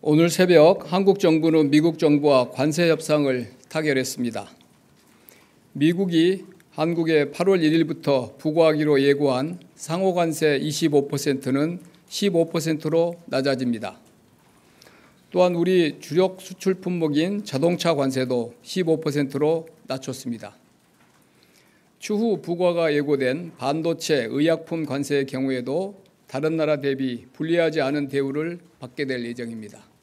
오늘 새벽 한국 정부는 미국 정부와 관세 협상을 타결했습니다. 미국이 한국에 8월 1일부터 부과하기로 예고한 상호 관세 25%는 15%로 낮아집니다. 또한 우리 주력 수출 품목인 자동차 관세도 15%로 낮췄습니다. 추후 부과가 예고된 반도체, 의약품 관세의 경우에도 다른 나라 대비 불리하지 않은 대우를 받게 될 예정입니다.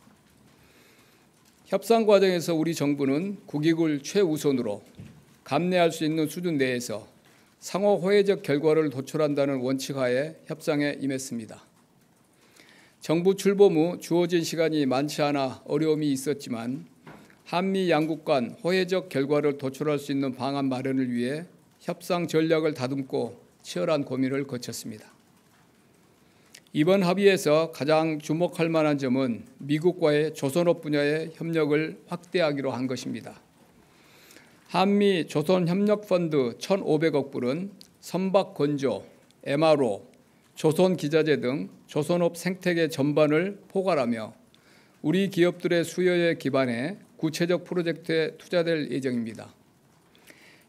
협상 과정에서 우리 정부는 국익을 최우선으로 감내할 수 있는 수준 내에서 상호 호혜적 결과를 도출한다는 원칙하에 협상에 임했습니다. 정부 출범 후 주어진 시간이 많지 않아 어려움이 있었지만 한미 양국 간 호혜적 결과를 도출할 수 있는 방안 마련을 위해 협상 전략을 다듬고 치열한 고민을 거쳤습니다. 이번 합의에서 가장 주목할 만한 점은 미국과의 조선업 분야의 협력을 확대하기로 한 것입니다. 한미 조선협력펀드 1,500억 불은 선박 건조, MRO, 조선기자재 등 조선업 생태계 전반을 포괄하며 우리 기업들의 수요에 기반해 구체적 프로젝트에 투자될 예정입니다.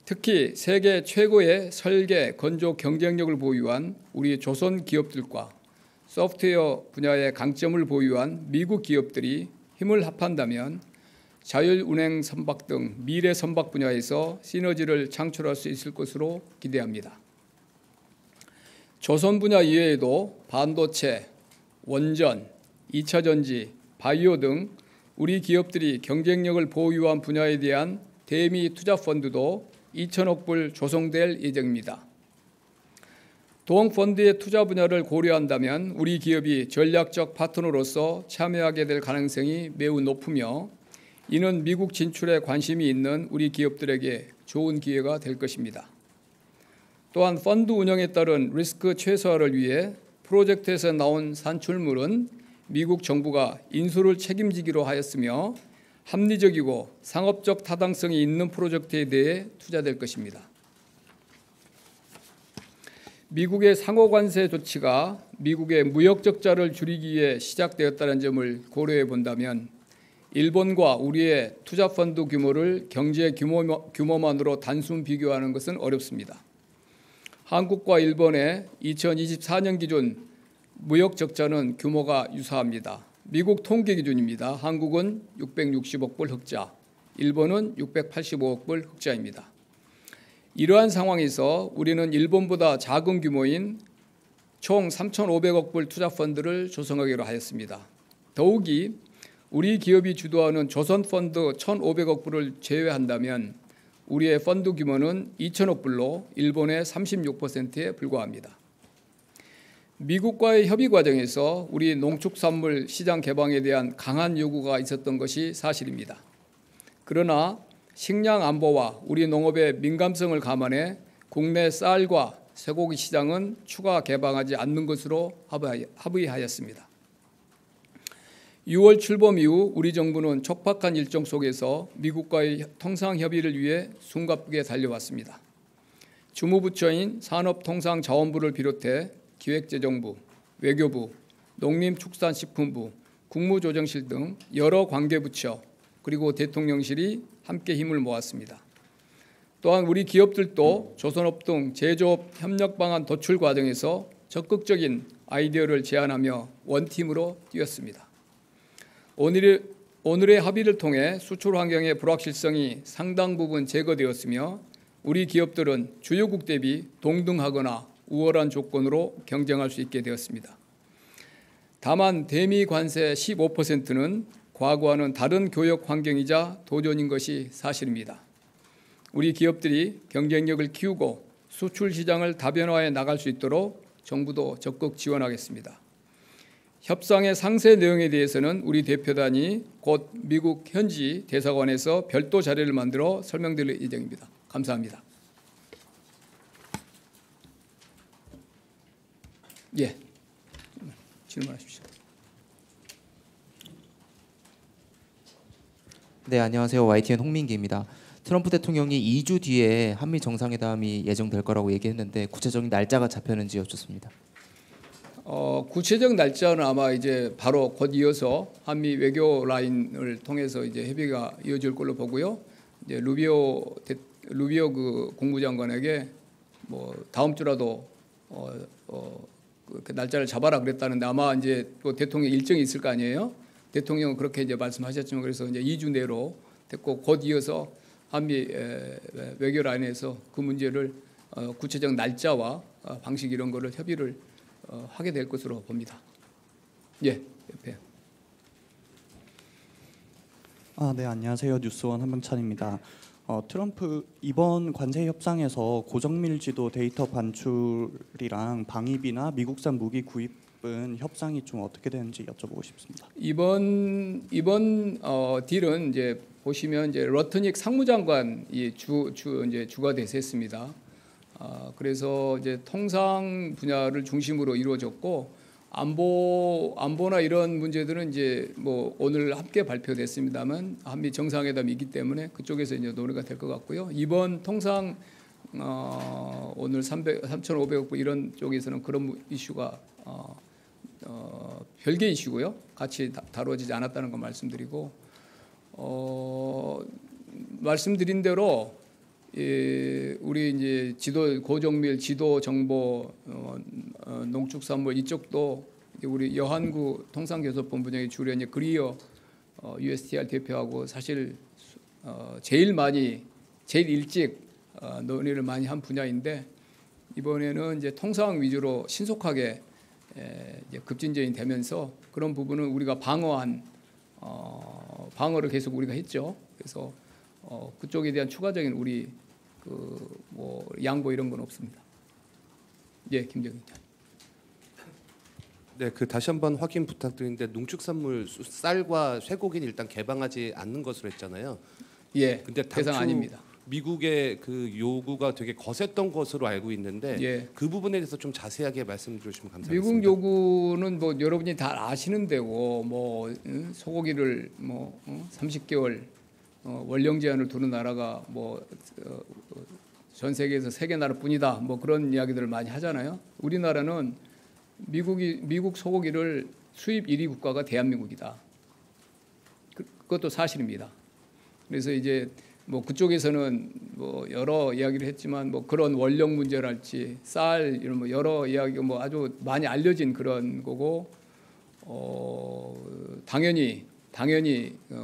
특히 세계 최고의 설계, 건조 경쟁력을 보유한 우리 조선 기업들과 소프트웨어 분야의 강점을 보유한 미국 기업들이 힘을 합한다면 자율운행 선박 등 미래 선박 분야에서 시너지를 창출할 수 있을 것으로 기대합니다. 조선 분야 이외에도 반도체, 원전, 2차 전지, 바이오 등 우리 기업들이 경쟁력을 보유한 분야에 대한 대미 투자 펀드도 2천억 불 조성될 예정입니다. 동 펀드의 투자 분야를 고려한다면 우리 기업이 전략적 파트너로서 참여하게 될 가능성이 매우 높으며 이는 미국 진출에 관심이 있는 우리 기업들에게 좋은 기회가 될 것입니다. 또한 펀드 운영에 따른 리스크 최소화를 위해 프로젝트에서 나온 산출물은 미국 정부가 인수를 책임지기로 하였으며 합리적이고 상업적 타당성이 있는 프로젝트에 대해 투자될 것입니다. 미국의 상호 관세 조치가 미국의 무역 적자를 줄이기 위해 시작되었다는 점을 고려해 본다면 일본과 우리의 투자 펀드 규모를 경제 규모만으로 단순 비교하는 것은 어렵습니다. 한국과 일본의 2024년 기준 무역 적자는 규모가 유사합니다. 미국 통계 기준입니다. 한국은 660억 불 흑자, 일본은 685억 불 흑자입니다. 이러한 상황에서 우리는 일본보다 작은 규모인 총 3,500억 불 투자 펀드를 조성하기로 하였습니다. 더욱이 우리 기업이 주도하는 조선 펀드 1,500억 불을 제외한다면 우리의 펀드 규모는 2천억 불로 일본의 36%에 불과합니다. 미국과의 협의 과정에서 우리 농축산물 시장 개방에 대한 강한 요구가 있었던 것이 사실입니다. 그러나 식량 안보와 우리 농업의 민감성을 감안해 국내 쌀과 쇠고기 시장은 추가 개방하지 않는 것으로 합의하였습니다. 6월 출범 이후 우리 정부는 촉박한 일정 속에서 미국과의 통상 협의를 위해 숨가쁘게 달려왔습니다. 주무부처인 산업통상자원부를 비롯해 기획재정부, 외교부, 농림축산식품부, 국무조정실 등 여러 관계부처 그리고 대통령실이 함께 힘을 모았습니다. 또한 우리 기업들도 조선업 등 제조업 협력 방안 도출 과정에서 적극적인 아이디어를 제안하며 원팀으로 뛰었습니다. 오늘의 합의를 통해 수출 환경의 불확실성이 상당 부분 제거되었으며 우리 기업들은 주요국 대비 동등하거나 우월한 조건으로 경쟁할 수 있게 되었습니다. 다만 대미 관세 15%는 과거와는 다른 교역 환경이자 도전인 것이 사실입니다. 우리 기업들이 경쟁력을 키우고 수출 시장을 다변화해 나갈 수 있도록 정부도 적극 지원하겠습니다. 협상의 상세 내용에 대해서는 우리 대표단이 곧 미국 현지 대사관에서 별도 자료를 만들어 설명드릴 예정입니다. 감사합니다. 예, 질문하십시오. 네, 안녕하세요. YTN 홍민기입니다. 트럼프 대통령이 2주 뒤에 한미 정상회담이 예정될 거라고 얘기했는데 구체적인 날짜가 잡혔는지 여쭙습니다. 구체적 날짜는 아마 이제 바로 곧 이어서 한미 외교 라인을 통해서 이제 협의가 이어질 걸로 보고요. 이제 루비오 그 국무장관에게 뭐 다음 주라도 그 날짜를 잡아라 그랬다는데 아마 이제 또 대통령 일정이 있을 거 아니에요. 대통령은 그렇게 이제 말씀하셨지만 그래서 이제 2주 내로 됐고 곧 이어서 한미 외교 라인에서 그 문제를 구체적 날짜와 방식 이런 거를 협의를 하게 될 것으로 봅니다. 예, 옆에. 네, 안녕하세요. 뉴스원 한병찬입니다. 트럼프 이번 관세 협상에서 고정밀지도 데이터 반출이랑 방위비나 미국산 무기 구입은 협상이 좀 어떻게 되는지 여쭤보고 싶습니다. 이번 딜은 이제 보시면 이제 러트닉 상무장관이 이제 주가 대세했습니다. 그래서 이제 통상 분야를 중심으로 이루어졌고 안보나 이런 문제들은 이제 뭐 오늘 함께 발표됐습니다만 한미 정상회담이 있기 때문에 그쪽에서 이제 논의가 될 것 같고요. 이번 통상 오늘 3,500억 불 이런 쪽에서는 그런 이슈가 별개 이슈고요. 같이 다뤄지지 않았다는 거 말씀드리고 말씀드린 대로 우리 이제 고정밀 지도 정보 농축산물 이쪽도 우리 여한구 통상교섭본부장의 주련이 그리어 USTR 대표하고 사실 제일 일찍 논의를 많이 한 분야인데 이번에는 이제 통상 위주로 신속하게 이제 급진전이 되면서 그런 부분은 우리가 방어를 계속 우리가 했죠. 그래서 그쪽에 대한 추가적인 우리 뭐 양보 이런 건 없습니다. 예, 김정인 전. 네, 다시 한번 확인 부탁드리는데 농축산물 쌀과 쇠고기는 일단 개방하지 않는 것으로 했잖아요. 예, 근데 대상 아닙니다. 미국의 그 요구가 되게 거셌던 것으로 알고 있는데 예. 그 부분에 대해서 좀 자세하게 말씀 주시면 감사하겠습니다. 미국 요구는 뭐 여러분이 다 아시는 데고 뭐 소고기를 뭐 30개월 원령 제한을 두는 나라가 뭐 전 세계에서 3개 나라뿐이다. 뭐 그런 이야기들을 많이 하잖아요. 우리나라는 미국 소고기를 수입 1위 국가가 대한민국이다. 그것도 사실입니다. 그래서 이제 뭐 그쪽에서는 뭐 여러 이야기를 했지만 뭐 그런 원령 문제랄지 쌀 이런 뭐 여러 이야기가 뭐 아주 많이 알려진 그런 거고 당연히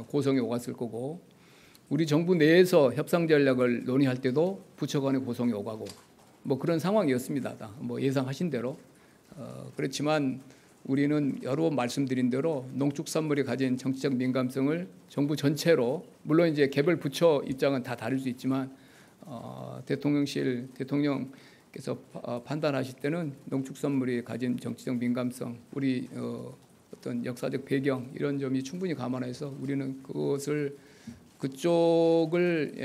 고성에 오갔을 거고 우리 정부 내에서 협상 전략을 논의할 때도 부처 간의 고성에 오가고 뭐 그런 상황이었습니다. 뭐 예상하신 대로 그렇지만 우리는 여러 번 말씀드린 대로 농축산물이 가진 정치적 민감성을 정부 전체로 물론 이제 개별 부처 입장은 다 다를 수 있지만 대통령께서 판단하실 때는 농축산물이 가진 정치적 민감성 우리 어떤 역사적 배경 이런 점이 충분히 감안해서 우리는 그쪽을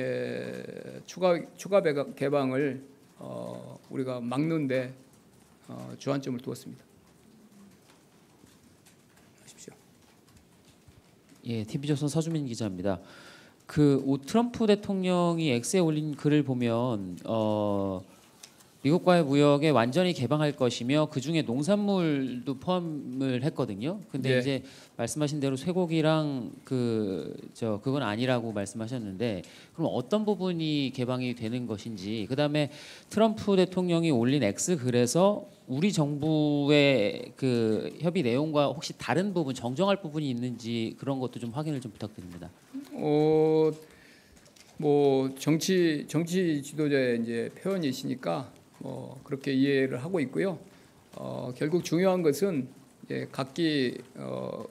추가 개방을 우리가 막는데 주안점을 두었습니다. 예, TV조선 서주민 기자입니다. 트럼프 대통령이 X에 올린 글을 보면 미국과의 무역에 완전히 개방할 것이며 그 중에 농산물도 포함을 했거든요. 근데 네. 이제 말씀하신 대로 쇠고기랑 그건 아니라고 말씀하셨는데 그럼 어떤 부분이 개방이 되는 것인지 그다음에 트럼프 대통령이 올린 X 글에서 우리 정부의 그 협의 내용과 혹시 다른 부분 정정할 부분이 있는지 그런 것도 좀 확인을 좀 부탁드립니다. 뭐 정치 지도자의 이제 표현이시니까 그렇게 이해를 하고 있고요. 결국 중요한 것은 이제 각기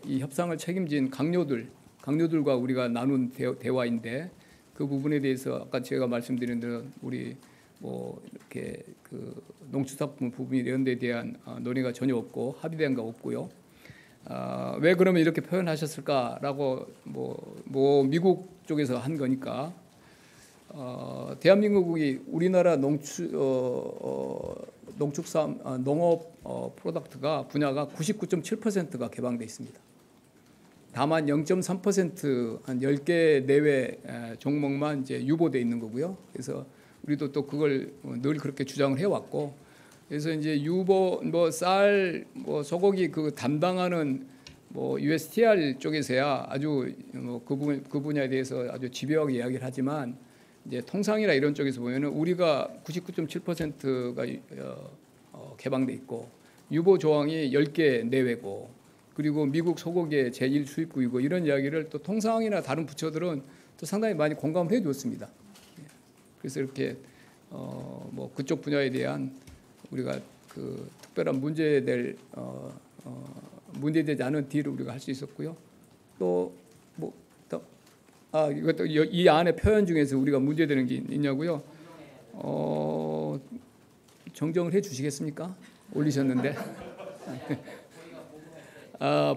이 협상을 책임진 강요들과 우리가 나눈 대화인데 그 부분에 대해서 아까 제가 말씀드린 대로 우리 뭐 이렇게 그 농축산품 부분 이런 데 대한 논의가 전혀 없고 합의된 거 없고요. 왜 그러면 이렇게 표현하셨을까라고 뭐 미국 쪽에서 한 거니까 대한민국이 우리나라 농업 프로덕트가 분야가 99.7%가 개방돼 있습니다. 다만 0.3% 한 10개 내외 종목만 이제 유보돼 있는 거고요. 그래서 우리도 또 그걸 늘 그렇게 주장을 해왔고 그래서 이제 유보 쌀 소고기 그 담당하는 USTR 쪽에서야 아주 그 분야에 대해서 아주 집요하게 이야기를 하지만 이제 통상이나 이런 쪽에서 보면은 우리가 99.7%가 개방돼 있고 유보 조항이 10개 내외고 그리고 미국 소고기의 제1 수입국이고 이런 이야기를 또 통상이나 다른 부처들은 또 상당히 많이 공감을 해줬습니다. 그래서 이렇게 그쪽 분야에 대한 우리가 그 특별한 문제되지 않은 딜을 우리가 할 수 있었고요. 또 이것도 이 안에 표현 중에서 우리가 문제되는 게 있냐고요? 정정을 해주시겠습니까? 올리셨는데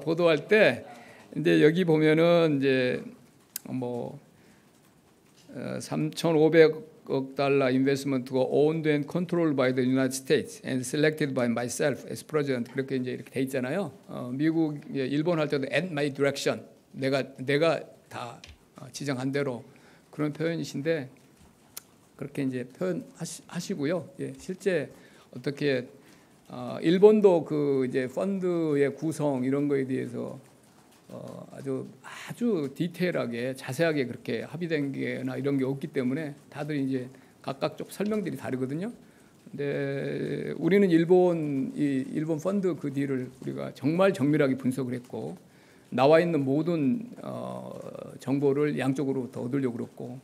보도할 때 근데 여기 보면은 이제 3,500억 달러 인베스트먼트가 owned and controlled by the United States and selected by myself as president 그렇게 이제 이렇게 돼 있잖아요. 미국, 일본 할 때도 at my direction 내가 다 지정한 대로 그런 표현이신데 그렇게 이제 표현하시고요. 예, 실제 어떻게 일본도 그 이제 펀드의 구성 이런 거에 대해서 아주 디테일하게 자세하게 그렇게 합의된 게나 이런 게 없기 때문에 다들 이제 각각 쪽 설명들이 다르거든요. 근데 우리는 일본 펀드 그 딜을 우리가 정말 정밀하게 분석을 했고 나와 있는 모든 정보를 양쪽으로 더 얻으려고 그랬고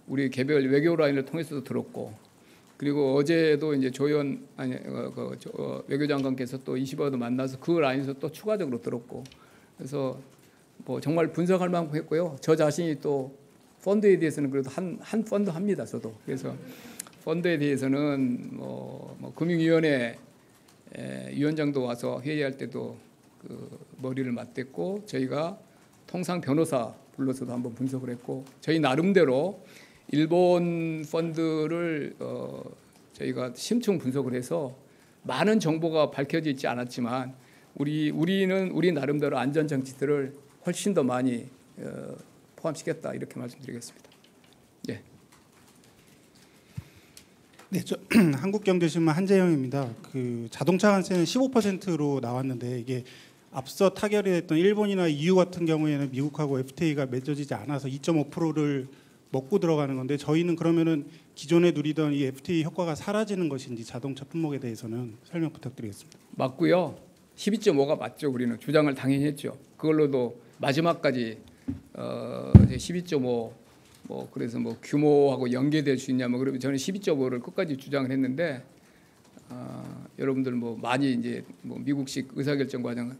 우리 개별 외교 라인을 통해서도 들었고 그리고 어제도 이제 외교장관께서 또 20여도 만나서 그 라인에서 또 추가적으로 들었고 그래서 정말 분석할 만큼 했고요. 저 자신이 또 펀드에 대해서는 그래도 한 펀드 합니다. 저도 그래서 펀드에 대해서는 금융위원회 위원장도 와서 회의할 때도 그 머리를 맞댔고 저희가 통상 변호사 불러서도 한번 분석을 했고 저희 나름대로 일본 펀드를 저희가 심층 분석을 해서 많은 정보가 밝혀져 있지 않았지만 우리 나름대로 안전 장치들을 훨씬 더 많이 포함시켰다 이렇게 말씀드리겠습니다. 예. 네, 저 한국경제신문 한재영입니다. 그 자동차 관세는 15%로 나왔는데 이게 앞서 타결이 됐던 일본이나 EU 같은 경우에는 미국하고 FTA가 맺어지지 않아서 2.5%를 먹고 들어가는 건데 저희는 그러면은 기존에 누리던 이 FTA 효과가 사라지는 것인지 자동차 품목에 대해서는 설명 부탁드리겠습니다. 맞고요. 12.5가 맞죠. 우리는 주장을 당연히 했죠. 그걸로도 마지막까지 12.5 그래서 규모하고 연계될 수 있냐 그러면 저는 12.5를 끝까지 주장을 했는데 여러분들 많이 이제 미국식 의사결정 과정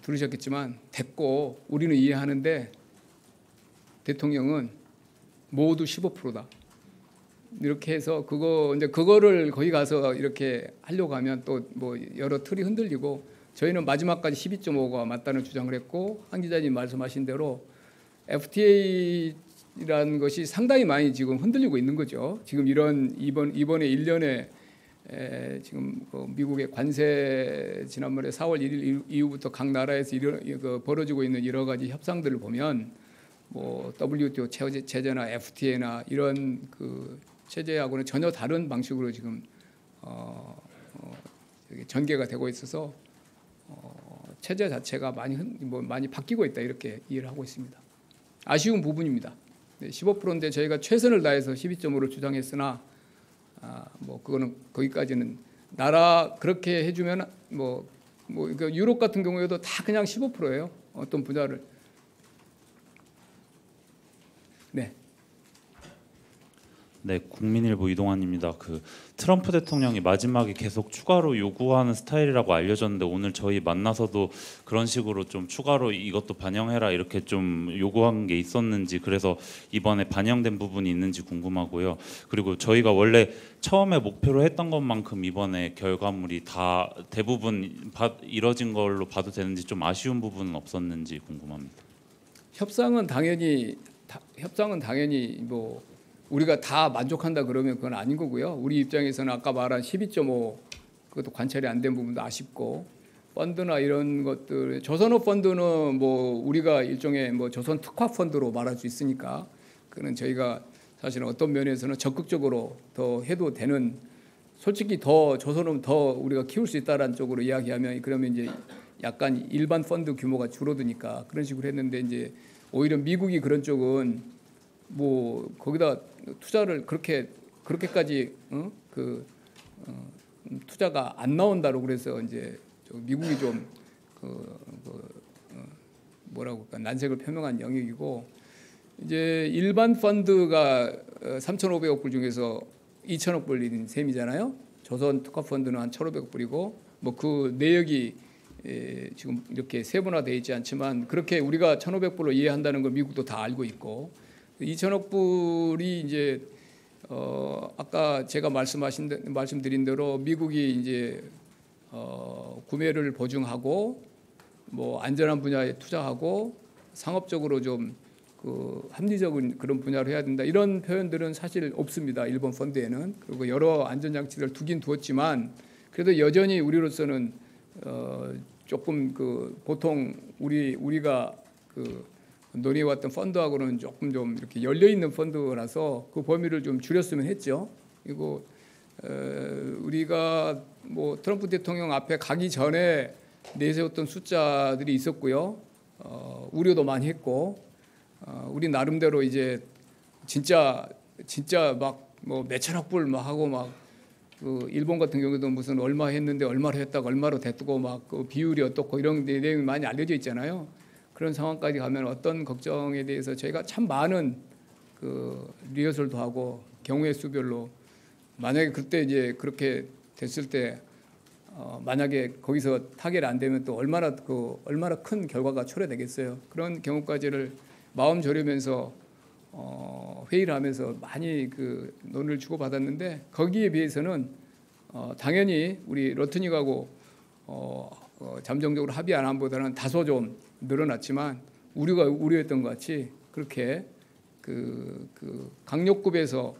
들으셨겠지만 됐고 우리는 이해하는데 대통령은 모두 15%다. 이렇게 해서 그거를 거기 가서 이렇게 하려고 하면 또 여러 틀이 흔들리고 저희는 마지막까지 12.5가 맞다는 주장을 했고 한 기자님 말씀하신 대로 FTA라는 것이 상당히 많이 지금 흔들리고 있는 거죠. 지금 이번에 1년에 지금 미국의 관세 지난번에 4월 1일 이후부터 각 나라에서 벌어지고 있는 여러 가지 협상들을 보면 WTO 체제나 FTA나 이런 그 체제하고는 전혀 다른 방식으로 지금 전개가 되고 있어서 체제 자체가 많이 바뀌고 있다 이렇게 이해를 하고 있습니다. 아쉬운 부분입니다. 15%인데 저희가 최선을 다해서 12.5를 주장했으나 그거는 거기까지는 나라 그렇게 해주면 유럽 같은 경우에도 다 그냥 15%예요. 어떤 분야를. 네, 국민일보 이동환입니다. 그 트럼프 대통령이 마지막에 계속 추가로 요구하는 스타일이라고 알려졌는데 오늘 저희 만나서도 그런 식으로 좀 추가로 이것도 반영해라 이렇게 좀 요구한 게 있었는지 그래서 이번에 반영된 부분이 있는지 궁금하고요. 그리고 저희가 원래 처음에 목표로 했던 것만큼 이번에 결과물이 다 대부분 이뤄진 걸로 봐도 되는지 좀 아쉬운 부분은 없었는지 궁금합니다. 협상은 당연히 우리가 다 만족한다 그러면 그건 아닌 거고요. 우리 입장에서는 아까 말한 12.5 그것도 관찰이 안 된 부분도 아쉽고 펀드나 이런 것들 조선업 펀드는 우리가 일종의 조선 특화 펀드로 말할 수 있으니까 그는 저희가 사실은 어떤 면에서는 적극적으로 더 해도 되는 솔직히 더 조선은 더 우리가 키울 수 있다라는 쪽으로 이야기하면 그러면 이제 약간 일반 펀드 규모가 줄어드니까 그런 식으로 했는데 이제 오히려 미국이 그런 쪽은 뭐 거기다 투자를 그렇게까지 투자가 안 나온다고 그래서 이제 미국이 좀 뭐라고 할까 난색을 표명한 영역이고 이제 일반 펀드가 3,500억 불 중에서 2,000억 불인 셈이잖아요. 조선 특화 펀드는 한 1,500억 불이고 뭐 그 내역이 지금 이렇게 세분화되어 있지 않지만 그렇게 우리가 1,500불로 이해한다는 걸 미국도 다 알고 있고 2,000억 불이 이제 아까 제가 말씀드린 대로 미국이 이제 구매를 보증하고 뭐 안전한 분야에 투자하고 상업적으로 좀 합리적인 그런 분야로 해야 된다 이런 표현들은 사실 없습니다. 일본 펀드에는. 그리고 여러 안전장치를 두긴 두었지만 그래도 여전히 우리로서는 조금 보통 우리가 논의해왔던 펀드하고는 조금 좀 이렇게 열려 있는 펀드라서 그 범위를 좀 줄였으면 했죠. 그리고 우리가 뭐 트럼프 대통령 앞에 가기 전에 내세웠던 숫자들이 있었고요. 우려도 많이 했고 우리 나름대로 이제 진짜 막 뭐 몇천억 불 막 하고 막 일본 같은 경우도 무슨 얼마 했는데 얼마로 했다가 얼마로 됐고 막 그 비율이 어떻고 이런 내용이 많이 알려져 있잖아요. 그런 상황까지 가면 어떤 걱정에 대해서 저희가 참 많은 리허설도 하고 경우의 수별로 만약에 그때 이제 그렇게 됐을 때 만약에 거기서 타결이 안 되면 또 얼마나 큰 결과가 초래되겠어요. 그런 경우까지를 마음 졸이면서 회의를 하면서 많이 논의를 주고받았는데 거기에 비해서는 당연히 우리 러트닉하고 잠정적으로 합의 안 한보다는 다소 좀 늘어났지만 우리가 우려했던 것 같이 그렇게 강력급에서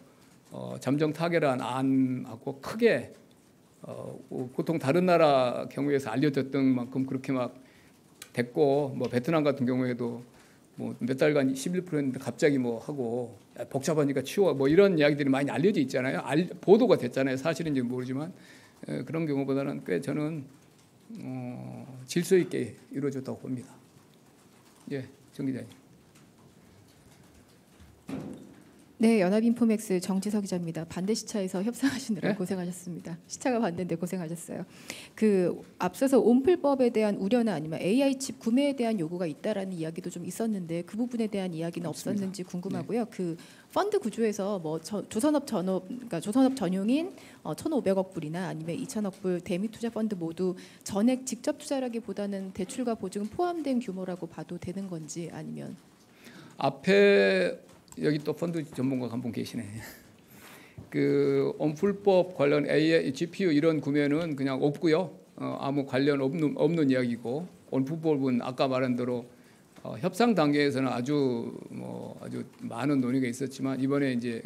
잠정 타결한 안하고 크게 보통 다른 나라 경우에서 알려졌던 만큼 그렇게 막 됐고 뭐 베트남 같은 경우에도 뭐 몇 달간 11%였는데 갑자기 뭐 하고 복잡하니까 치워 뭐 이런 이야기들이 많이 알려져 있잖아요. 보도가 됐잖아요. 사실인지 모르지만 그런 경우보다는 꽤 저는 질서 있게 이루어졌다고 봅니다. 예, 정 기자님. 네, 연합인포맥스 정지석 기자입니다. 반대 시차에서 협상하시느라 네? 고생하셨습니다. 시차가 반대인데 고생하셨어요. 앞서서 온풀법에 대한 우려나 아니면 AI 칩 구매에 대한 요구가 있다라는 이야기도 좀 있었는데 그 부분에 대한 이야기는 없습니다. 없었는지 궁금하고요. 펀드 구조에서 뭐 조선업 전용인 1,500억 불이나 아니면 2,000억 불 대미 투자 펀드 모두 전액 직접 투자라기보다는 대출과 보증 포함된 규모라고 봐도 되는 건지 아니면 앞에 여기 또 펀드 전문가가 한 분 계시네. 온풀법 관련 AI, GPU 이런 구매는 그냥 없고요. 아무 관련 없는 이야기고 온풀법은 아까 말한 대로 협상 단계에서는 아주 많은 논의가 있었지만 이번에 이제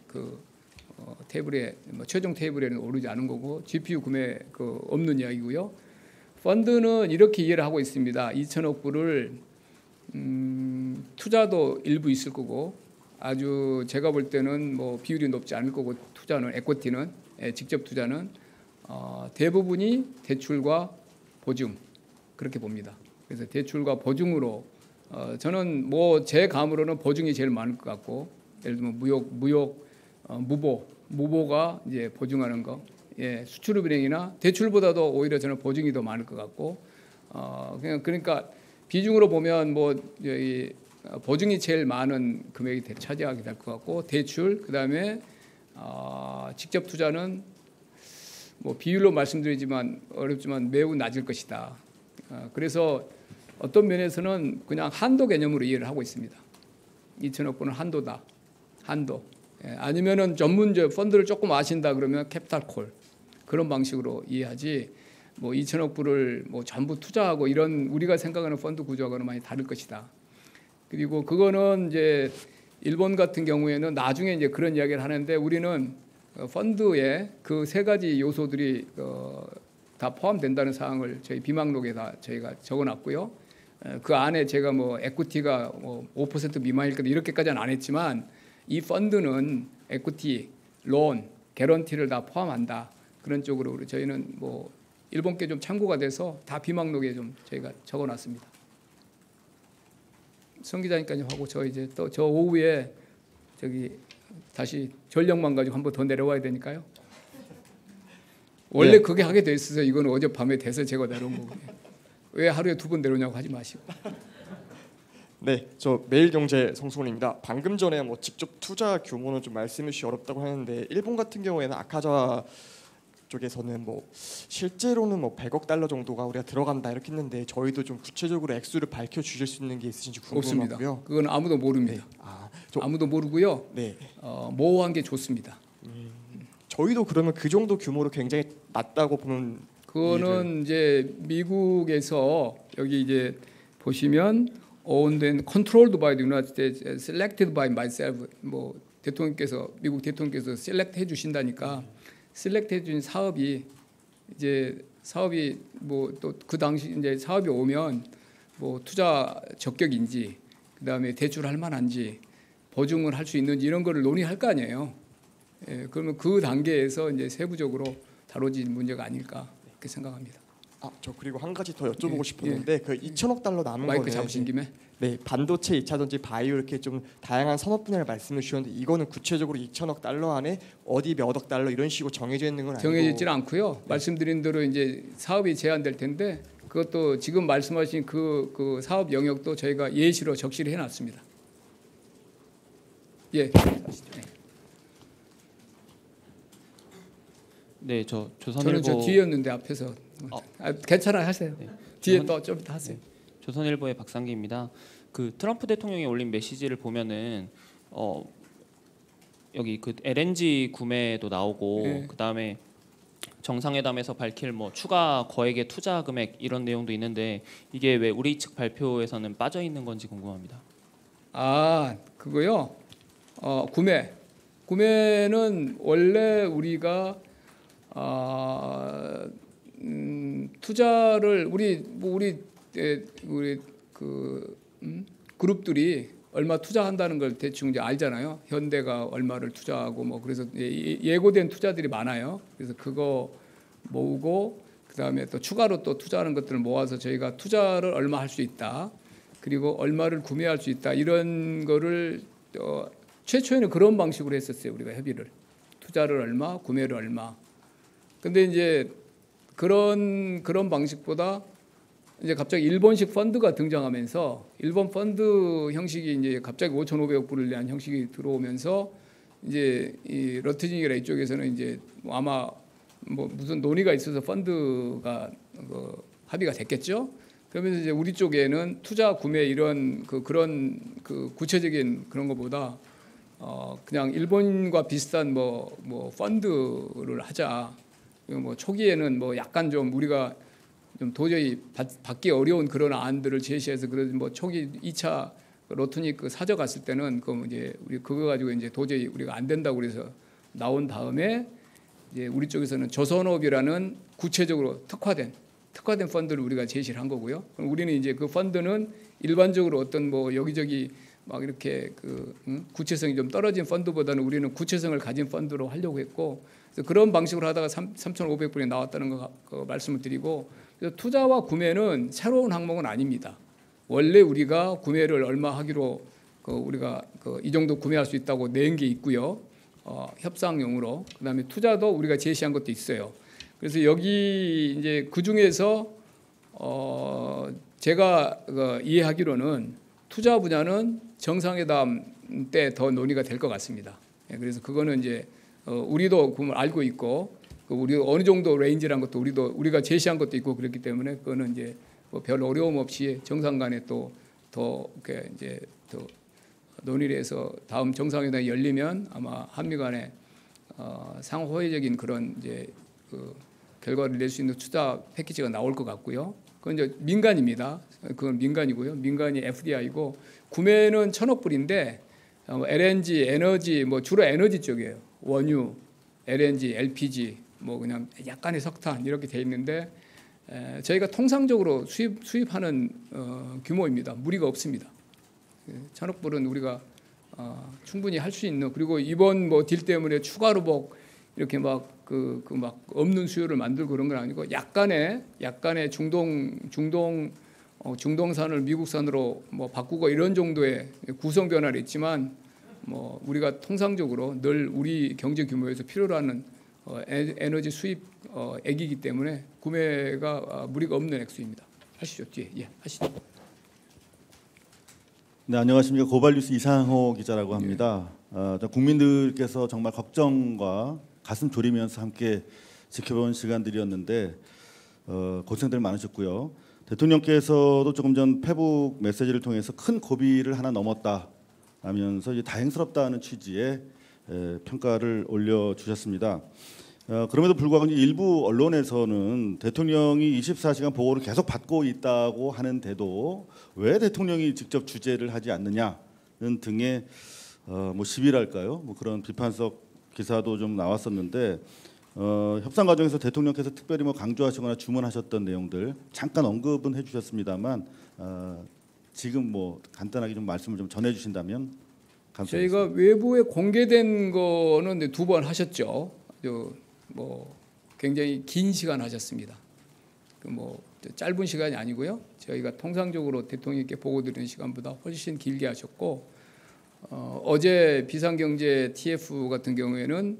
테이블에 최종 테이블에는 오르지 않은 거고 GPU 구매 없는 이야기고요. 펀드는 이렇게 이해를 하고 있습니다. 2천억 불을 투자도 일부 있을 거고 아주 제가 볼 때는 뭐 비율이 높지 않을 거고 투자는 에코티는 직접 투자는 대부분이 대출과 보증 그렇게 봅니다. 그래서 대출과 보증으로 저는 뭐 제 감으로는 보증이 제일 많을 것 같고 예를 들면 무보가 이제 보증하는 거 수출은행이나 대출보다도 오히려 저는 보증이 더 많을 것 같고 그러니까 비중으로 보면 뭐 보증이 제일 많은 금액이 차지하게 될 것 같고 대출 그다음에 직접 투자는 뭐 비율로 말씀드리지만 어렵지만 매우 낮을 것이다. 그래서 어떤 면에서는 그냥 한도 개념으로 이해를 하고 있습니다. 2천억 불은 한도다. 한도. 아니면은 전문적 펀드를 조금 아신다 그러면 캐피탈콜 그런 방식으로 이해하지. 뭐 2천억 불을 뭐 전부 투자하고 이런 우리가 생각하는 펀드 구조하고는 많이 다를 것이다. 그리고 그거는 이제 일본 같은 경우에는 나중에 이제 그런 이야기를 하는데 우리는 펀드에 그 세 가지 요소들이 다 포함된다는 사항을 저희 비망록에 다 저희가 적어놨고요. 그 안에 제가 뭐 에퀴티가 뭐 5% 미만일 거다 이렇게까지는 안 했지만 이 펀드는 에퀴티, 론, 개런티를 다 포함한다. 그런 쪽으로 저희는 뭐 일본께 좀 참고가 돼서 다 비망록에 좀 저희가 적어놨습니다. 성 기자님까지 하고 저 이제 또 저 오후에 저기 다시 전력만 가지고 한 번 더 내려와야 되니까요. 원래 네. 그게 하게 돼 있어서 이건 어젯밤에 돼서 제가 내려온 거고요. 왜 하루에 2번 내려오냐고 하지 마시고. 네, 저 매일경제 성수원입니다. 방금 전에 뭐 직접 투자 규모는 좀 말씀해 주시 어렵다고 하는데 일본 같은 경우에는 아카자와 쪽에서는 뭐 실제로는 뭐 100억 달러 정도가 우리가 들어간다 이렇게 했는데 저희도 좀 구체적으로 액수를 밝혀 주실 수 있는 게 있으신지 없습니다. 궁금하고요. 그건 아무도 모릅니다. 아무도 모르고요. 네. 모호한 게 좋습니다. 저희도 그러면 그 정도 규모로 굉장히 낮다고 보면 그거는 이제 미국에서 여기 이제 보시면 owned and controlled by the United States, selected by myself. 뭐 대통령께서 미국 대통령께서 select 해주신다니까 select 해준 사업이 이제 사업이 뭐 또 그 당시 이제 사업이 오면 뭐 투자 적격인지 그다음에 대출할 만한지 보증을 할 수 있는지 이런 거를 논의할 거 아니에요. 예, 그러면 그 단계에서 이제 세부적으로 다뤄진 문제가 아닐까 그렇게 생각합니다. 저 그리고 한 가지 더 여쭤보고 싶었는데 그 2천억 달러 남은 마이크 거는 잡으신 김에 네, 반도체 2차 전지 바이오 이렇게 좀 다양한 산업 분야를 말씀해 주셨는데 이거는 구체적으로 2천억 달러 안에 어디 몇 억 달러 이런 식으로 정해져 있는 건 아니고 정해지지는 않고요. 말씀드린 대로 이제 사업이 제한될 텐데 그것도 지금 말씀하신 그 사업 영역도 저희가 예시로 적시를 해놨습니다. 예. 네, 저 저는 조선일보 저 뒤였는데 앞에서 괜찮아요 하세요. 네. 뒤에 또 좀 이따 하세요. 조선일보의 박상기입니다. 그 트럼프 대통령이 올린 메시지를 보면은 여기 그 LNG 구매도 나오고 네. 그다음에 정상회담에서 밝힐 뭐 추가 거액의 투자 금액 이런 내용도 있는데 이게 왜 우리 측 발표에서는 빠져 있는 건지 궁금합니다. 그거요. 구매는 원래 우리가 투자를 우리 그룹들이 얼마 투자한다는 걸 대충 이제 알잖아요. 현대가 얼마를 투자하고 뭐 그래서 예고된 투자들이 많아요. 그래서 그거 모으고 그다음에 또 추가로 또 투자하는 것들을 모아서 저희가 투자를 얼마 할 수 있다. 그리고 얼마를 구매할 수 있다. 이런 거를 최초에는 그런 방식으로 했었어요. 우리가 협의를. 투자를 얼마, 구매를 얼마. 근데 이제 그런 방식보다 이제 갑자기 일본식 펀드가 등장하면서 일본 펀드 형식이 이제 갑자기 5,500억 불을 대한 형식이 들어오면서 이제 이 러트징이라 이쪽에서는 이제 아마 뭐 무슨 논의가 있어서 펀드가 합의가 됐겠죠. 그러면서 이제 우리 쪽에는 투자 구매 이런 그런 구체적인 그런 것보다 그냥 일본과 비슷한 뭐 펀드를 하자. 뭐 초기에는 뭐 약간 좀 우리가 좀 도저히 받기 어려운 그런 안들을 제시해서 그런 뭐 초기 2차 로트닉 사저 갔을 때는 그 이제 우리 그거 가지고 이제 도저히 우리가 안 된다고 그래서 나온 다음에 이제 우리 쪽에서는 조선업이라는 구체적으로 특화된 펀드를 우리가 제시를 한 거고요. 그럼 우리는 이제 그 펀드는 일반적으로 어떤 뭐 여기저기 막 이렇게 구체성이 좀 떨어진 펀드보다는 우리는 구체성을 가진 펀드로 하려고 했고 그래서 그런 방식으로 하다가 3,500불이 나왔다는 거 말씀을 드리고 그래서 투자와 구매는 새로운 항목은 아닙니다. 원래 우리가 구매를 얼마 하기로 우리가 이 정도 구매할 수 있다고 낸 게 있고요. 협상용으로 그다음에 투자도 우리가 제시한 것도 있어요. 그래서 여기 이제 그 중에서 제가 이해하기로는 투자 분야는 정상회담 때 더 논의가 될 것 같습니다. 그래서 그거는 이제 우리도 그걸 알고 있고 우리 어느 정도 레인지라는 것도 우리가 제시한 것도 있고 그렇기 때문에 그거는 이제 뭐 별 어려움 없이 정상 간에 또 더 이렇게 이제 더 논의를 해서 다음 정상회담이 열리면 아마 한미 간에 상호회적인 그런 이제 결과를 낼 수 있는 투자 패키지가 나올 것 같고요. 그건 이제 민간입니다. 그건 민간이고요. 민간이 FDI고 구매는 1,000억 불인데 LNG, 에너지 뭐 주로 에너지 쪽이에요. 원유, LNG, LPG 뭐 그냥 약간의 석탄 이렇게 돼 있는데 저희가 통상적으로 수입하는 규모입니다. 무리가 없습니다. 1,000억 불은 우리가 충분히 할 수 있는 그리고 이번 뭐 딜 때문에 추가로 뭐 이렇게 막 막 없는 수요를 만들고 그런 건 아니고 약간의 중동산을 미국산으로 뭐 바꾸고 이런 정도의 구성 변화는 있지만 뭐 우리가 통상적으로 늘 우리 경제 규모에서 필요로 하는 에너지 수입 액이기 때문에 구매가 무리가 없는 액수입니다. 하시죠. 뒤에 하시죠. 네, 안녕하십니까. 고발뉴스 이상호 기자라고 합니다. 국민들께서 정말 걱정과 가슴 졸이면서 함께 지켜본 시간들이었는데 고생들 많으셨고요. 대통령께서도 조금 전 페북 메시지를 통해서 큰 고비를 하나 넘었다 하면서 이제 다행스럽다는 취지의 평가를 올려주셨습니다. 그럼에도 불구하고 일부 언론에서는 대통령이 24시간 보고를 계속 받고 있다고 하는데도 왜 대통령이 직접 주재를 하지 않느냐는 등의 뭐 시비랄까요? 뭐 그런 비판적 기사도 좀 나왔었는데 협상 과정에서 대통령께서 특별히 뭐 강조하시거나 주문하셨던 내용들 잠깐 언급은 해주셨습니다만 지금 뭐 간단하게 좀 말씀을 좀 전해주신다면 감사하겠습니다. 저희가 외부에 공개된 거는 2번 하셨죠. 뭐 굉장히 긴 시간 하셨습니다. 뭐 짧은 시간이 아니고요. 저희가 통상적으로 대통령께 보고 드리는 시간보다 훨씬 길게 하셨고 어제 비상경제 TF 같은 경우에는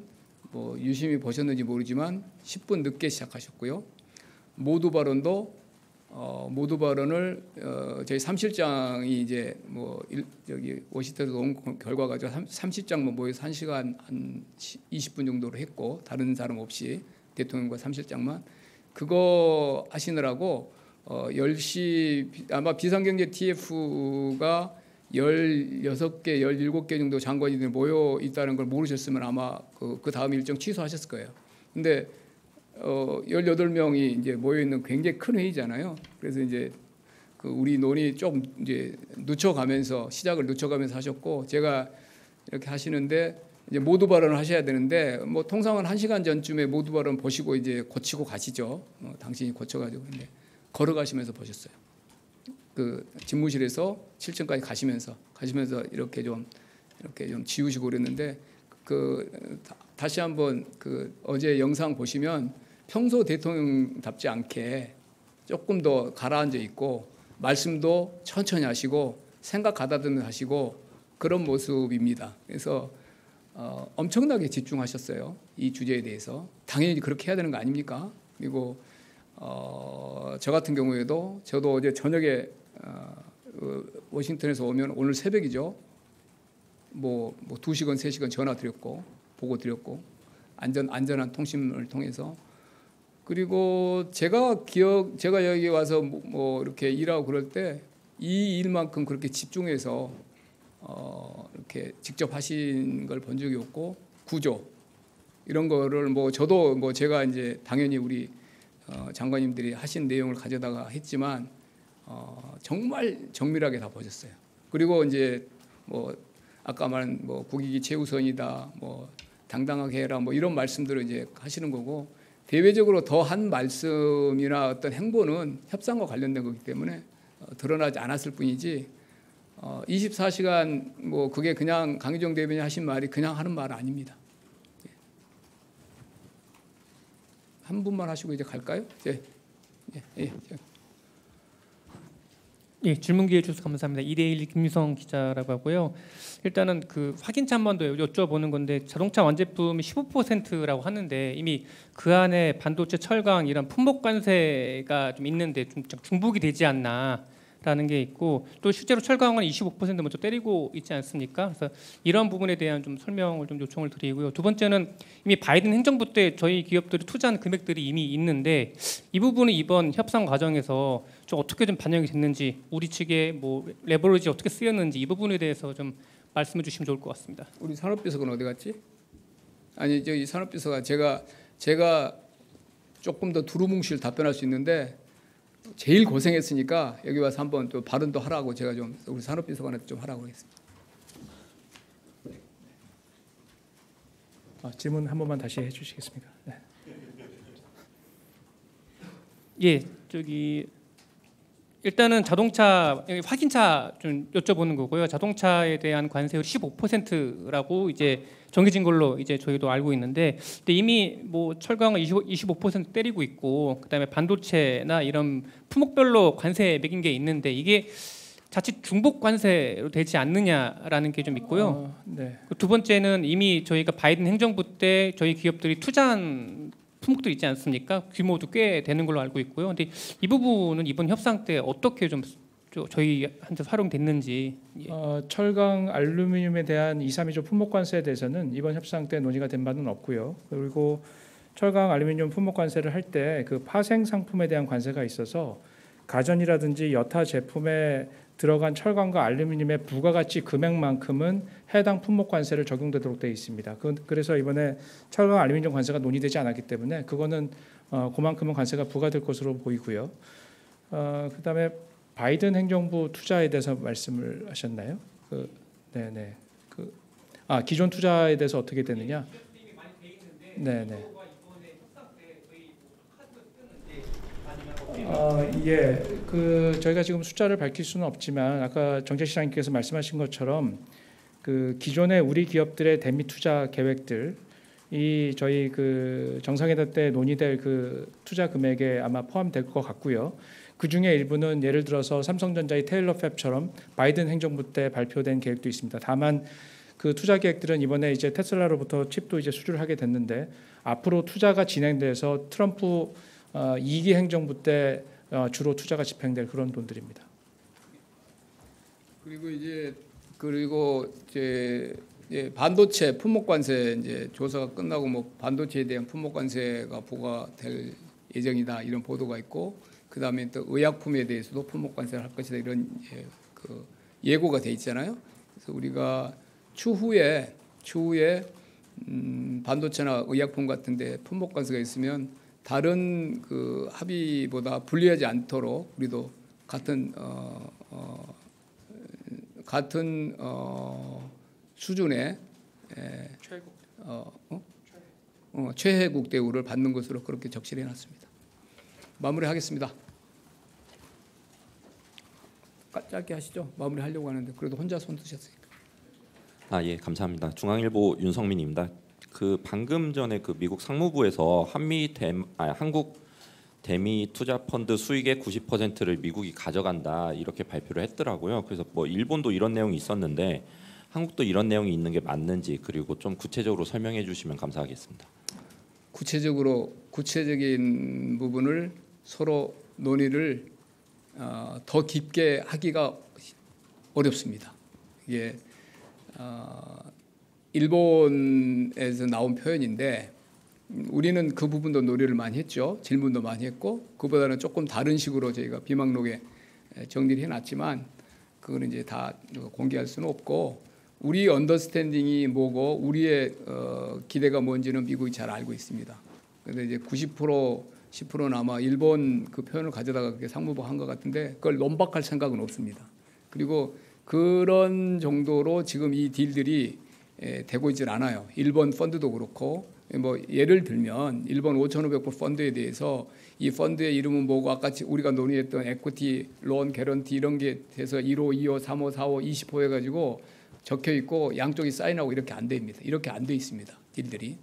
뭐 유심히 보셨는지 모르지만 10분 늦게 시작하셨고요. 모두 발언을 저희 3실장이 이제 뭐 저기 워싱턴에서 온 결과 가지고 30장만 모여서 1시간 한 20분 정도로 했고 다른 사람 없이 대통령과 3실장만 그거 하시느라고 10시 아마 비상경제 TF가 16개, 17개 정도 장관님들 모여 있다는 걸 모르셨으면 아마 그 다음 일정 취소하셨을 거예요. 근데 18명이 이제 모여 있는 굉장히 큰 회의잖아요. 그래서 이제 우리 논의 좀 이제 시작을 늦춰가면서 하셨고 제가 이렇게 하시는데 이제 모두 발언을 하셔야 되는데 뭐 통상은 1시간 전쯤에 모두 발언 보시고 이제 고치고 가시죠. 당신이 고쳐가지고 근데 걸어가시면서 보셨어요. 그 집무실에서 7층까지 가시면서 이렇게 좀 지우시고 그랬는데 다시 한번 어제 영상 보시면 평소 대통령답지 않게 조금 더 가라앉아 있고 말씀도 천천히 하시고 생각 가다듬어 하시고 그런 모습입니다. 그래서 엄청나게 집중하셨어요. 이 주제에 대해서 당연히 그렇게 해야 되는 거 아닙니까? 그리고 저 같은 경우에도 저도 어제 저녁에 워싱턴에서 오면 오늘 새벽이죠. 뭐 2시간 3시간 전화 드렸고 보고 드렸고 안전한 통신을 통해서 그리고 제가 여기 와서 뭐 이렇게 일하고 그럴 때 이 일만큼 그렇게 집중해서 이렇게 직접 하신 걸 본 적이 없고 구조 이런 거를 뭐 저도 뭐 제가 이제 당연히 우리 장관님들이 하신 내용을 가져다가 했지만 정말 정밀하게 다 보셨어요. 그리고 이제 뭐 아까 말한 뭐 국익이 최우선이다, 뭐 당당하게 해라, 뭐 이런 말씀들을 이제 하시는 거고 대외적으로 더 한 말씀이나 어떤 행보는 협상과 관련된 거기 때문에 드러나지 않았을 뿐이지 24시간 뭐 그게 그냥 강희정 대변인이 하신 말이 그냥 하는 말 아닙니다. 한 분만 하시고 이제 갈까요? 예, 질문 기회 주셔서 감사합니다. 이데일리 김유성 기자라고 하고요. 일단은 확인차 한 번 더 여쭤보는 건데 자동차 완제품이 15%라고 하는데 이미 그 안에 반도체, 철강 이런 품목 관세가 좀 있는데 좀 중복이 되지 않나라는 게 있고 또 실제로 철강은 25% 먼저 때리고 있지 않습니까? 그래서 이런 부분에 대한 좀 설명을 좀 요청을 드리고요. 두 번째는 이미 바이든 행정부 때 저희 기업들이 투자한 금액들이 이미 있는데 이 부분은 이번 협상 과정에서 좀 어떻게 좀 반영이 됐는지 우리 측의 뭐 레버리지 어떻게 쓰였는지 이 부분에 대해서 좀 말씀해 주시면 좋을 것 같습니다. 우리 산업비서관 어디 갔지? 아니 저기 산업비서관 제가 조금 더 두루뭉실 답변할 수 있는데 제일 고생했으니까 여기 와서 한번 또 발언도 하라고 제가 좀 우리 산업비서관한테 좀 하라고 하겠습니다. 질문 한 번만 다시 해주시겠습니까? 네. 예, 저기 일단은 자동차 확인차 좀 여쭤보는 거고요. 자동차에 대한 관세율 15%라고 이제 정해진 걸로 이제 저희도 알고 있는데, 근데 이미 뭐 철강은 25% 때리고 있고, 그다음에 반도체나 이런 품목별로 관세 매긴 게 있는데 이게 자칫 중복 관세로 되지 않느냐라는 게 좀 있고요. 네. 두 번째는 이미 저희가 바이든 행정부 때 저희 기업들이 투자한 품목들 있지 않습니까? 규모도 꽤 되는 걸로 알고 있고요. 근데 이 부분은 이번 협상 때 어떻게 좀 저희한테 활용됐는지. 예. 철강, 알루미늄에 대한 2, 3위조 품목 관세에 대해서는 이번 협상 때 논의가 된 바는 없고요. 그리고 철강, 알루미늄 품목 관세를 할 때 그 파생 상품에 대한 관세가 있어서 가전이라든지 여타 제품에 들어간 철강과 알루미늄의 부가가치 금액만큼은 해당 품목 관세를 적용되도록 되어 있습니다. 그래서 이번에 철강, 알루미늄 관세가 논의되지 않았기 때문에 그거는 그만큼은 관세가 부과될 것으로 보이고요. 그다음에 바이든 행정부 투자에 대해서 말씀을 하셨나요? 네네. 기존 투자에 대해서 어떻게 되느냐? 네네. 예, 저희가 지금 숫자를 밝힐 수는 없지만 아까 정책시장님께서 말씀하신 것처럼 그 기존의 우리 기업들의 대미 투자 계획들, 이 저희 그 정상회담 때 논의될 그 투자 금액에 아마 포함될 것 같고요. 그 중에 일부는 예를 들어서 삼성전자의 테일러 팹처럼 바이든 행정부 때 발표된 계획도 있습니다. 다만 그 투자 계획들은 이번에 이제 테슬라로부터 칩도 이제 수주를 하게 됐는데 앞으로 투자가 진행돼서 트럼프 2기 행정부 때 주로 투자가 집행될 그런 돈들입니다. 그리고 이제 반도체 품목 관세 이제 조사가 끝나고 뭐 반도체에 대한 품목 관세가 부과될 예정이다 이런 보도가 있고, 그 다음에 또 의약품에 대해서도 품목 관세를 할 것이다 이런 예고가 돼 있잖아요. 그래서 우리가 추후에 반도체나 의약품 같은데 품목 관세가 있으면 다른 그 합의보다 불리하지 않도록 우리도 같은 수준의 최혜국 대우를 받는 것으로 그렇게 적시해 놨습니다. 마무리하겠습니다. 짧게 하시죠. 마무리하려고 하는데 그래도 혼자 손 드셨으니까. 예, 감사합니다. 중앙일보 윤성민입니다. 그 방금 전에 그 미국 상무부에서 한국 대미 투자 펀드 수익의 90%를 미국이 가져간다 이렇게 발표를 했더라고요. 그래서 뭐 일본도 이런 내용이 있었는데 한국도 이런 내용이 있는 게 맞는지, 그리고 좀 구체적으로 설명해 주시면 감사하겠습니다. 구체적인 부분을 서로 논의를 더 깊게 하기가 어렵습니다. 이게 일본에서 나온 표현인데 우리는 그 부분도 논의를 많이 했죠. 질문도 많이 했고, 그보다는 조금 다른 식으로 저희가 비망록에 정리를 해놨지만 그거는 이제 다 공개할 수는 없고, 우리 언더스탠딩이 뭐고 우리의 기대가 뭔지는 미국이 잘 알고 있습니다. 그런데 이제 90% 10%는 아마 일본 그 표현을 가져다가 그렇게 상무부가 한 것 같은데 그걸 논박할 생각은 없습니다. 그리고 그런 정도로 지금 이 딜들이 되고 있질 않아요. 일본 펀드도 그렇고, 뭐 예를 들면 일본 5,500불 펀드에 대해서 이 펀드의 이름은 뭐고 아까 우리가 논의했던 에퀴티, 론, 개런티 이런 게 돼서 1호, 2호, 3호, 4호, 20호 해가지고 적혀 있고 양쪽이 사인하고 이렇게 안 됩니다. 이렇게 안 돼 있습니다. 딜들이.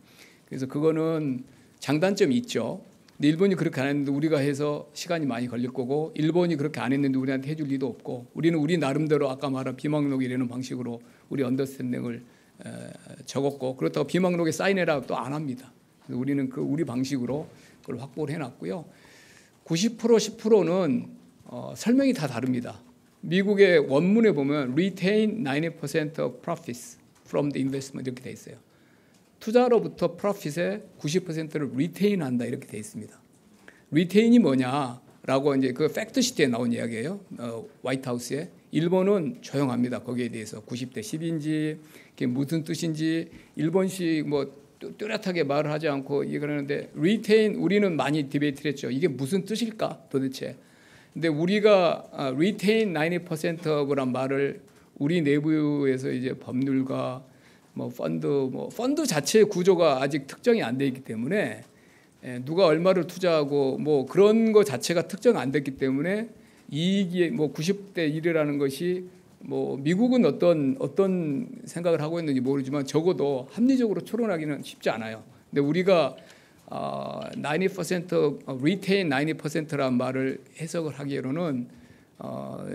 그래서 그거는 장단점이 있죠. 근데 일본이 그렇게 안 했는데 우리가 해서 시간이 많이 걸릴 거고, 일본이 그렇게 안 했는데 우리한테 해줄 리도 없고, 우리는 우리 나름대로 아까 말한 비망록이라는 방식으로 우리 언더스탠딩을 적었고, 그렇다고 비망록에 사인해라 또 안 합니다. 그래서 우리는 그 우리 방식으로 그걸 확보를 해놨고요. 90% 10%는 설명이 다 다릅니다. 미국의 원문에 보면 retain 90% of profits from the investment 이렇게 돼 있어요. 투자로부터 프로핏의 90%를 retain한다 이렇게 돼 있습니다. retain이 뭐냐라고 이제 그 팩트시트에 나온 이야기예요. 화이트하우스에. 일본은 조용합니다. 거기에 대해서 90대 10인지 그게 무슨 뜻인지 일본식 뭐 뚜렷하게 말을 하지 않고 이거는데 retain 우리는 많이 디베이트를 했죠. 이게 무슨 뜻일까 도대체. 근데 우리가 retain 90% of란 말을 우리 내부에서 이제 법률가 펀드 자체의 구조가 아직 특정이 안 돼 있기 때문에 누가 얼마를 투자하고 뭐 그런 거 자체가 특정 안 됐기 때문에 이익이 뭐 90대 1이라는 것이 뭐 미국은 어떤 생각을 하고 있는지 모르지만 적어도 합리적으로 추론하기는 쉽지 않아요. 근데 우리가 90% retain 90%라는 말을 해석을 하기로는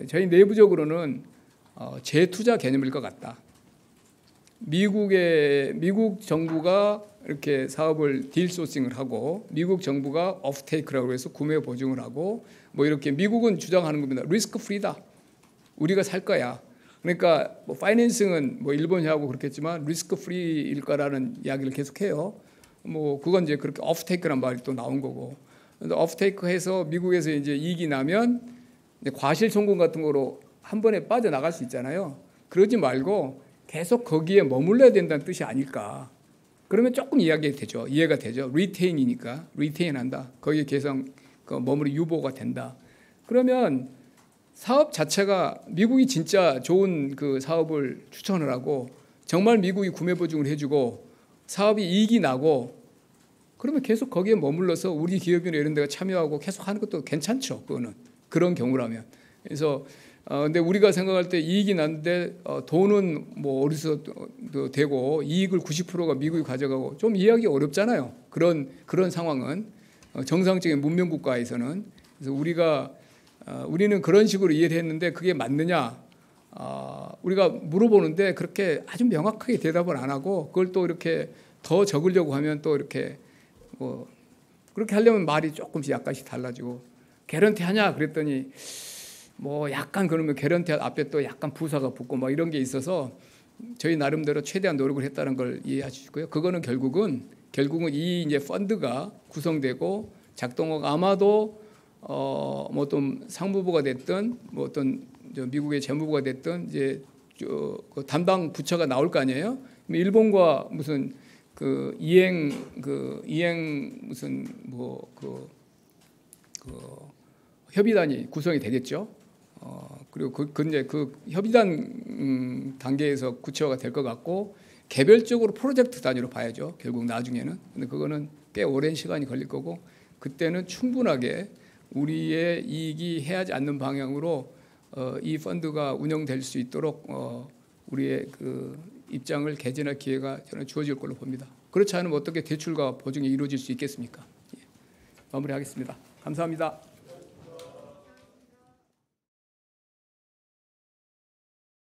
저희 내부적으로는 재투자 개념일 것 같다. 미국 정부가 이렇게 사업을 딜 소싱을 하고 미국 정부가 오프테이크라고 해서 구매 보증을 하고 뭐 이렇게 미국은 주장하는 겁니다. 리스크 프리다. 우리가 살 거야. 그러니까 뭐 파이낸싱은 뭐 일본이 하고 그렇겠지만 리스크 프리일 거라는 이야기를 계속해요. 뭐 그건 이제 그렇게 오프테이크란 말이 또 나온 거고. 근데 오프테이크해서 미국에서 이제 이익이 나면 이제 과실송금 같은 거로 한 번에 빠져나갈 수 있잖아요. 그러지 말고 계속 거기에 머물러야 된다는 뜻이 아닐까. 그러면 조금 이해가 되죠. 리테인이니까 리테인한다. 거기에 계속 머무르 유보가 된다. 그러면 사업 자체가 미국이 진짜 좋은 그 사업을 추천을 하고 정말 미국이 구매 보증을 해주고 사업이 이익이 나고 그러면 계속 거기에 머물러서 우리 기업이나 이런 데가 참여하고 계속 하는 것도 괜찮죠. 그거는 그런 경우라면. 그래서 근데 우리가 생각할 때 이익이 났는데 돈은 뭐 어디서 되고 이익을 90%가 미국이 가져가고 좀 이해하기 어렵잖아요. 그런 상황은 정상적인 문명 국가에서는. 그래서 우리는 그런 식으로 이해를 했는데 그게 맞느냐? 우리가 물어보는데 그렇게 아주 명확하게 대답을 안 하고 그걸 또 이렇게 더 적으려고 하면 또 이렇게 뭐 그렇게 하려면 말이 조금씩 약간씩 달라지고 개런티 하냐 그랬더니 뭐 약간 그러면 개런티 앞에 또 약간 부사가 붙고 뭐 이런 게 있어서 저희 나름대로 최대한 노력을 했다는 걸 이해하시고요. 그거는 결국은 이 이제 펀드가 구성되고 작동하고 아마도 뭐 어떤 상무부가 됐든 뭐 어떤 미국의 재무부가 됐든 이제 그 담당 부처가 나올 거 아니에요. 일본과 무슨 그 이행 무슨 뭐 그 협의단이 구성이 되겠죠. 그리고 그 협의단 단계에서 구체화가 될 것 같고 개별적으로 프로젝트 단위로 봐야죠. 결국 나중에는. 근데 그거는 꽤 오랜 시간이 걸릴 거고 그때는 충분하게 우리의 이익이 해하지 않는 방향으로 이 펀드가 운영될 수 있도록 우리의 그 입장을 개진할 기회가 저는 주어질 걸로 봅니다. 그렇지 않으면 어떻게 대출과 보증이 이루어질 수 있겠습니까? 예. 마무리하겠습니다. 감사합니다.